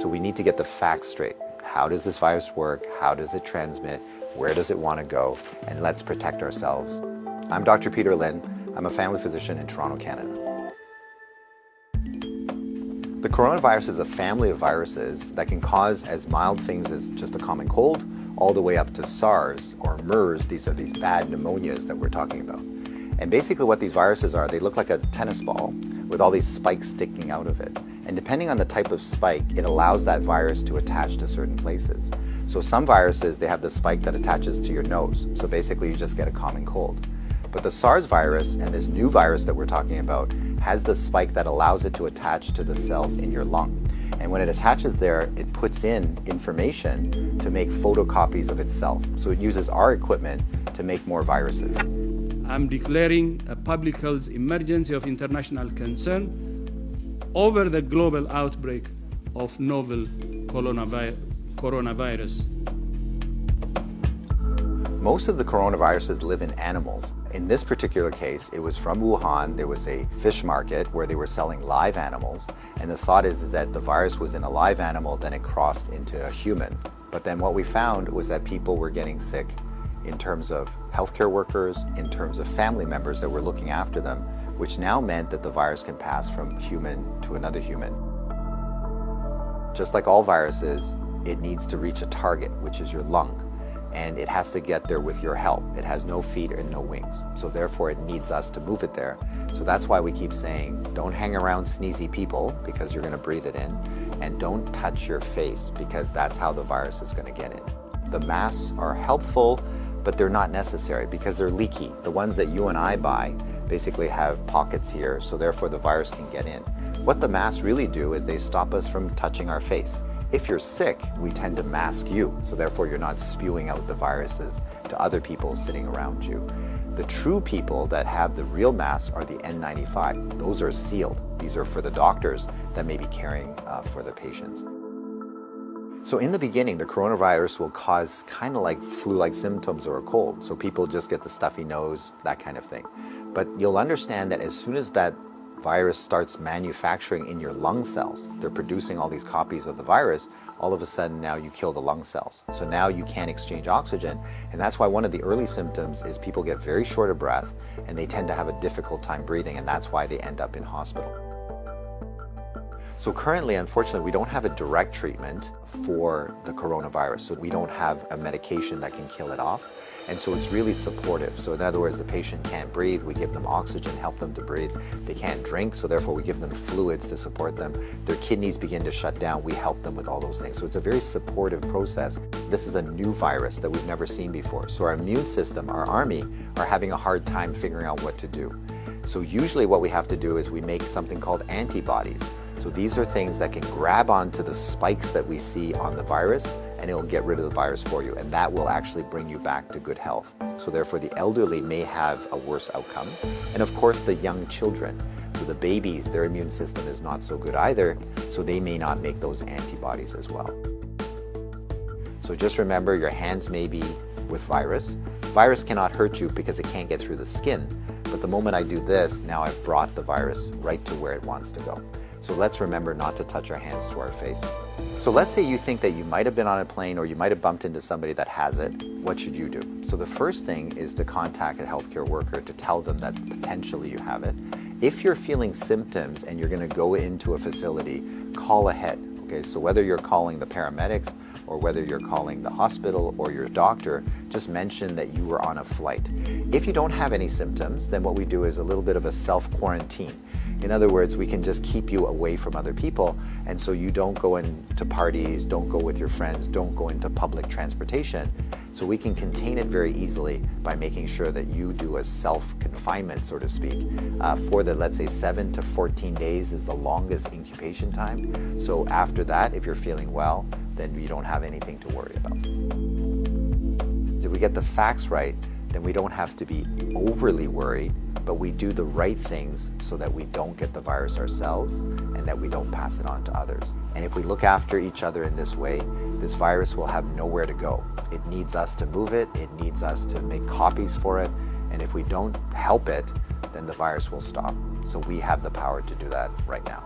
So we need to get the facts straight. How does this virus work? How does it transmit? Where does it want to go? And let's protect ourselves. I'm Dr. Peter Lin. I'm a family physician in Toronto, Canada. The coronavirus is a family of viruses that can cause as mild things as just a common cold, all the way up to SARS or MERS. These are these bad pneumonias that we're talking about. And basically what these viruses are, they look like a tennis ball with all these spikes sticking out of it. And depending on the type of spike, it allows that virus to attach to certain places. So some viruses, they have the spike that attaches to your nose. So basically you just get a common cold. But the SARS virus and this new virus that we're talking about has the spike that allows it to attach to the cells in your lung. And when it attaches there, it puts in information to make photocopies of itself. So it uses our equipment to make more viruses. I'm declaring a public health emergency of international concern over the global outbreak of novel coronavirus. Most of the coronaviruses live in animals. In this particular case, it was from Wuhan. There was a fish market where they were selling live animals. And the thought is that the virus was in a live animal, then it crossed into a human. But then what we found was that people were getting sick in terms of healthcare workers, in terms of family members that were looking after them, which now meant that the virus can pass from human to another human. Just like all viruses, it needs to reach a target, which is your lung. And it has to get there with your help. It has no feet and no wings. So therefore it needs us to move it there. So that's why we keep saying, don't hang around sneezy people because you're gonna breathe it in. And don't touch your face because that's how the virus is gonna get in. The masks are helpful, but they're not necessary because they're leaky. The ones that you and I buy basically have pockets here, so therefore the virus can get in. What the masks really do is they stop us from touching our face. If you're sick, we tend to mask you, so therefore you're not spewing out the viruses to other people sitting around you. The true people that have the real masks are the N95. Those are sealed. These are for the doctors that may be caring for their patients. So in the beginning, the coronavirus will cause kind of like flu-like symptoms or a cold. So people just get the stuffy nose, that kind of thing. But you'll understand that as soon as that virus starts manufacturing in your lung cells, they're producing all these copies of the virus, all of a sudden now you kill the lung cells. So now you can't exchange oxygen. And that's why one of the early symptoms is people get very short of breath and they tend to have a difficult time breathing, and that's why they end up in hospital. So currently, unfortunately, we don't have a direct treatment for the coronavirus. So we don't have a medication that can kill it off. And so it's really supportive. So in other words, the patient can't breathe, we give them oxygen, help them to breathe. They can't drink, so therefore we give them fluids to support them. Their kidneys begin to shut down, we help them with all those things. So it's a very supportive process. This is a new virus that we've never seen before. So our immune system, our army, are having a hard time figuring out what to do. So usually what we have to do is we make something called antibodies. So these are things that can grab onto the spikes that we see on the virus, and it'll get rid of the virus for you, and that will actually bring you back to good health. So therefore the elderly may have a worse outcome, and of course the young children. So the babies, their immune system is not so good either, so they may not make those antibodies as well. So just remember, your hands may be with virus. Virus cannot hurt you because it can't get through the skin, but the moment I do this, now I've brought the virus right to where it wants to go. So let's remember not to touch our hands to our face. So let's say you think that you might have been on a plane or you might have bumped into somebody that has it. What should you do? So the first thing is to contact a healthcare worker to tell them that potentially you have it. If you're feeling symptoms and you're going to go into a facility, call ahead. Okay, so whether you're calling the paramedics or whether you're calling the hospital or your doctor, just mention that you were on a flight. If you don't have any symptoms, then what we do is a little bit of a self-quarantine. In other words, we can just keep you away from other people, and so you don't go into parties, don't go with your friends, don't go into public transportation. So we can contain it very easily by making sure that you do a self-confinement, so to speak, for the, let's say, 7 to 14 days is the longest incubation time. So after that, if you're feeling well, then you don't have anything to worry about. If we get the facts right, then we don't have to be overly worried, but we do the right things so that we don't get the virus ourselves and that we don't pass it on to others. And if we look after each other in this way, this virus will have nowhere to go. It needs us to move it, it needs us to make copies for it, and if we don't help it, then the virus will stop. So we have the power to do that right now.